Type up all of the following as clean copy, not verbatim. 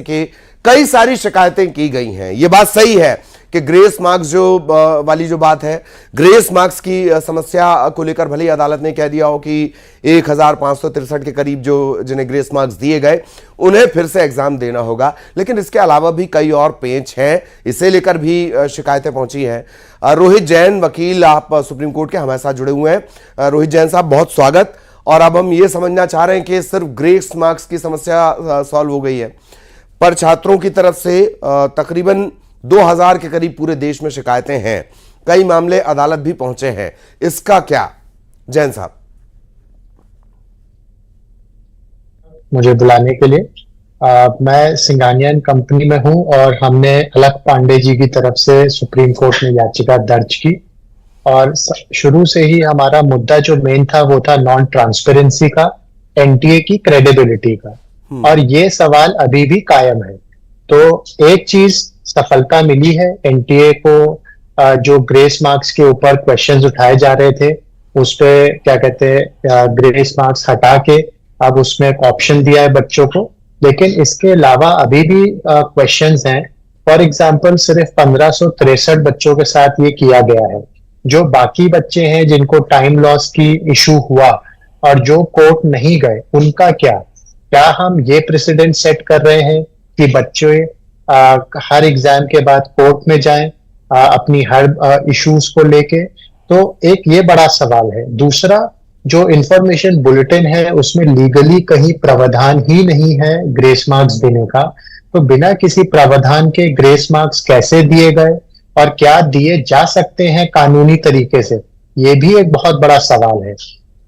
कि कई सारी शिकायतें की गई हैं। ये बात सही है कि ग्रेस मार्क्स जो वाली जो बात है, ग्रेस मार्क्स की समस्या को लेकर भले ही अदालत ने कह दिया हो कि 1563 के करीब जो जिन्हें ग्रेस मार्क्स दिए गए उन्हें फिर से एग्जाम देना होगा, लेकिन इसके अलावा भी कई और पेच हैं, इसे लेकर भी शिकायतें पहुंची हैं। रोहित जैन वकील, आप सुप्रीम कोर्ट के हमारे साथ जुड़े हुए हैं। रोहित जैन साहब, बहुत स्वागत। और अब हम ये समझना चाह रहे हैं कि सिर्फ ग्रेस मार्क्स की समस्या सॉल्व हो गई है, पर छात्रों की तरफ से तकरीबन 2000 के करीब पूरे देश में शिकायतें हैं, कई मामले अदालत भी पहुंचे हैं, इसका क्या? जैन साहब, मुझे बुलाने के लिए। मैं सिंघानिया कंपनी में हूं और हमने अलक पांडे जी की तरफ से सुप्रीम कोर्ट में याचिका दर्ज की और शुरू से ही हमारा मुद्दा जो मेन था वो था नॉन ट्रांसपेरेंसी का, एनटीए की क्रेडिबिलिटी का, और ये सवाल अभी भी कायम है। तो एक चीज सफलता मिली है, एनटीए को जो ग्रेस मार्क्स के ऊपर क्वेश्चंस उठाए जा रहे थे उस पे क्या कहते हैं ग्रेस मार्क्स हटा के अब उसमें एक ऑप्शन दिया है बच्चों को, लेकिन इसके अलावा अभी भी क्वेश्चंस हैं। फॉर एग्जांपल सिर्फ 1563 बच्चों के साथ ये किया गया है। जो बाकी बच्चे हैं जिनको टाइम लॉस की इशू हुआ और जो कोर्ट नहीं गए, उनका क्या हम ये प्रेसिडेंट सेट कर रहे हैं कि बच्चे हर एग्जाम के बाद कोर्ट में जाएं अपनी हर इश्यूज को लेके? तो एक ये बड़ा सवाल है। दूसरा, जो इंफॉर्मेशन बुलेटिन है उसमें लीगली कहीं प्रावधान ही नहीं है ग्रेस मार्क्स देने का, तो बिना किसी प्रावधान के ग्रेस मार्क्स कैसे दिए गए और क्या दिए जा सकते हैं कानूनी तरीके से, ये भी एक बहुत बड़ा सवाल है।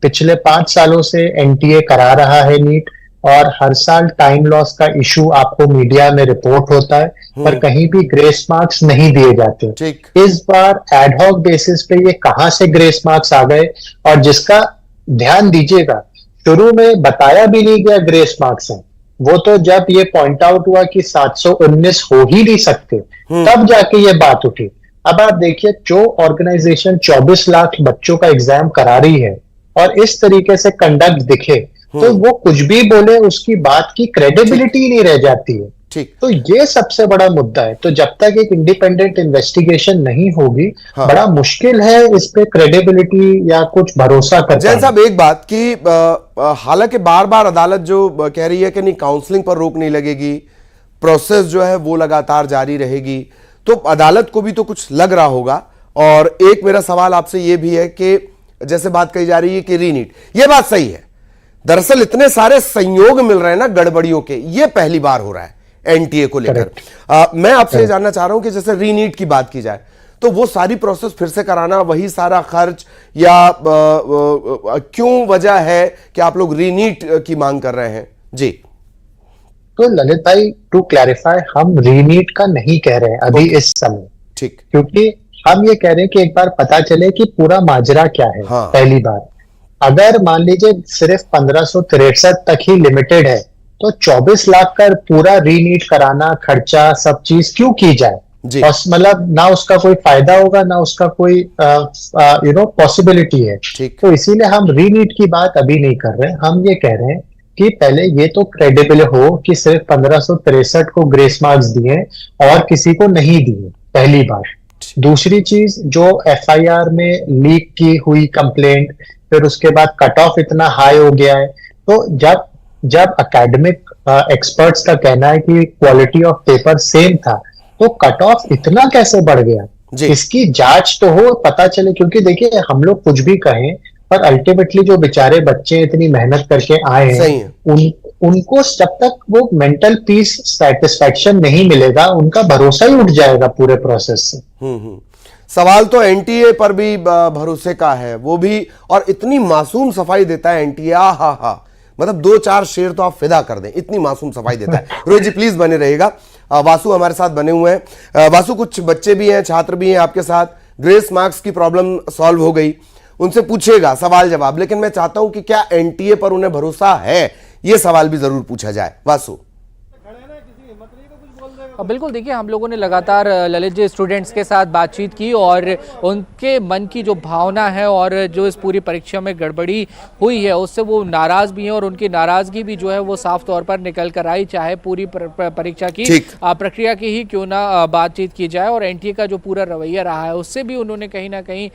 पिछले 5 सालों से एनटीए करा रहा है नीट, और हर साल टाइम लॉस का इशू आपको मीडिया में रिपोर्ट होता है, पर कहीं भी ग्रेस मार्क्स नहीं दिए जाते। इस बार एडहॉक बेसिस पे ये कहां से ग्रेस मार्क्स आ गए? और जिसका ध्यान दीजिएगा, शुरू में बताया भी नहीं गया ग्रेस मार्क्स हैं, वो तो जब ये पॉइंट आउट हुआ कि 719 हो ही नहीं सकते तब जाके ये बात उठी। अब आप देखिए, जो ऑर्गेनाइजेशन 24 लाख बच्चों का एग्जाम करा रही है और इस तरीके से कंडक्ट दिखे, तो वो कुछ भी बोले उसकी बात की क्रेडिबिलिटी नहीं रह जाती है। ठीक, तो ये सबसे बड़ा मुद्दा है। तो जब तक एक इंडिपेंडेंट इन्वेस्टिगेशन नहीं होगी, बड़ा मुश्किल है इस पे क्रेडिबिलिटी या कुछ भरोसा करना। जैन साहब, एक बात कि हालांकि बार बार अदालत जो कह रही है कि नहीं, काउंसलिंग पर रोक नहीं लगेगी, प्रोसेस जो है वो लगातार जारी रहेगी, तो अदालत को भी तो कुछ लग रहा होगा। और एक मेरा सवाल आपसे ये भी है कि जैसे बात कही जा रही है कि रीनीट, ये बात सही है, दरअसल इतने सारे संयोग मिल रहे हैं ना गड़बड़ियों के, ये पहली बार हो रहा है एनटीए को लेकर। मैं आपसे जानना चाह रहा हूं कि जैसे रीनीट की बात की जाए तो वो सारी प्रोसेस फिर से कराना, वही सारा खर्च, या क्यों वजह है कि आप लोग रीनीट की मांग कर रहे हैं? जी, तो ललित भाई, टू क्लैरिफाई, हम रीनीट का नहीं कह रहे हैं अभी इस समय। ठीक, क्योंकि हम ये कह रहे हैं कि एक बार पता चले कि पूरा माजरा क्या है। पहली बार, अगर मान लीजिए सिर्फ 1563 तक ही लिमिटेड है, तो 24 लाख का पूरा रीनीट कराना, खर्चा, सब चीज क्यों की जाए? मतलब ना उसका कोई फायदा होगा ना उसका कोई पॉसिबिलिटी है। तो इसीलिए हम रीनीट की बात अभी नहीं कर रहे हैं। हम ये कह रहे हैं कि पहले ये तो क्रेडिबल हो कि सिर्फ 1563 को ग्रेस मार्क्स दिए और किसी को नहीं दिए, पहली बार। दूसरी चीज, जो एफआईआर में लीक की हुई कंप्लेंट, फिर उसके बाद कट ऑफ इतना हाई हो गया है, तो जब एकेडमिक एक्सपर्ट्स का कहना है कि क्वालिटी ऑफ पेपर सेम था, तो कट ऑफ इतना कैसे बढ़ गया? इसकी जांच तो हो, पता चले। क्योंकि देखिए, हम लोग कुछ भी कहें, पर अल्टीमेटली जो बेचारे बच्चे इतनी मेहनत करके आए हैं, उनको जब तक वो मेंटल पीस, सेटिस्फेक्शन नहीं मिलेगा, उनका भरोसा ही उठ जाएगा पूरे प्रोसेस से। सवाल तो एनटीए पर भी भरोसे का है, वो भी, और इतनी मासूम सफाई देता है एनटीए, हा, मतलब 2-4 शेर तो आप फिदा कर दें, इतनी मासूम सफाई देता है। रोहित जी प्लीज बने रहिएगा। वासु हमारे साथ बने हुए हैं। वासु, कुछ बच्चे भी हैं, छात्र भी हैं आपके साथ, ग्रेस मार्क्स की प्रॉब्लम सॉल्व हो गई, उनसे पूछेगा सवाल जवाब, लेकिन मैं चाहता हूं कि क्या एनटीए पर उन्हें भरोसा है, यह सवाल भी जरूर पूछा जाए। वासु, बिल्कुल, देखिए हम लोगों ने लगातार ललित जी स्टूडेंट्स के साथ बातचीत की और उनके मन की जो भावना है और जो इस पूरी परीक्षा में गड़बड़ी हुई है उससे वो नाराज़ भी हैं और उनकी नाराज़गी भी जो है वो साफ तौर पर निकल कर आई, चाहे पूरी परीक्षा की प्रक्रिया की ही क्यों ना बातचीत की जाए। और एनटीए का जो पूरा रवैया रहा है उससे भी उन्होंने कहीं ना कहीं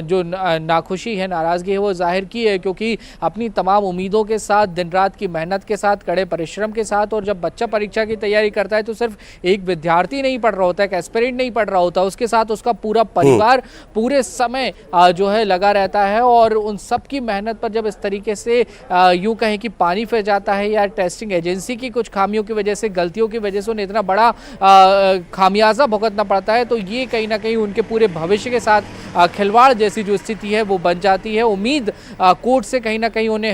जो नाखुशी है, नाराज़गी है वो जाहिर की है, क्योंकि अपनी तमाम उम्मीदों के साथ, दिन रात की मेहनत के साथ, कड़े परिश्रम के साथ, और जब बच्चा परीक्षा की तैयारी करता है तो सिर्फ एक विद्यार्थी नहीं पढ़ रहा होता है, एक एस्पिरेंट नहीं पढ़ रहा होता, उसके साथ उसका पूरा परिवार पूरे समय जो है लगा रहता है। और उन सब की मेहनत पर जब इस तरीके से यूं कहें कि पानी फिर जाता है या टेस्टिंग एजेंसी की कुछ खामियों की वजह से, गलतियों की वजह से उन्हें इतना बड़ा खामियाजा भुगतना पड़ता है, तो ये कहीं ना कहीं उनके पूरे भविष्य के साथ खिलवाड़ जैसी जो स्थिति है वो बन जाती है। उम्मीद कोर्ट से कहीं ना कहीं उन्हें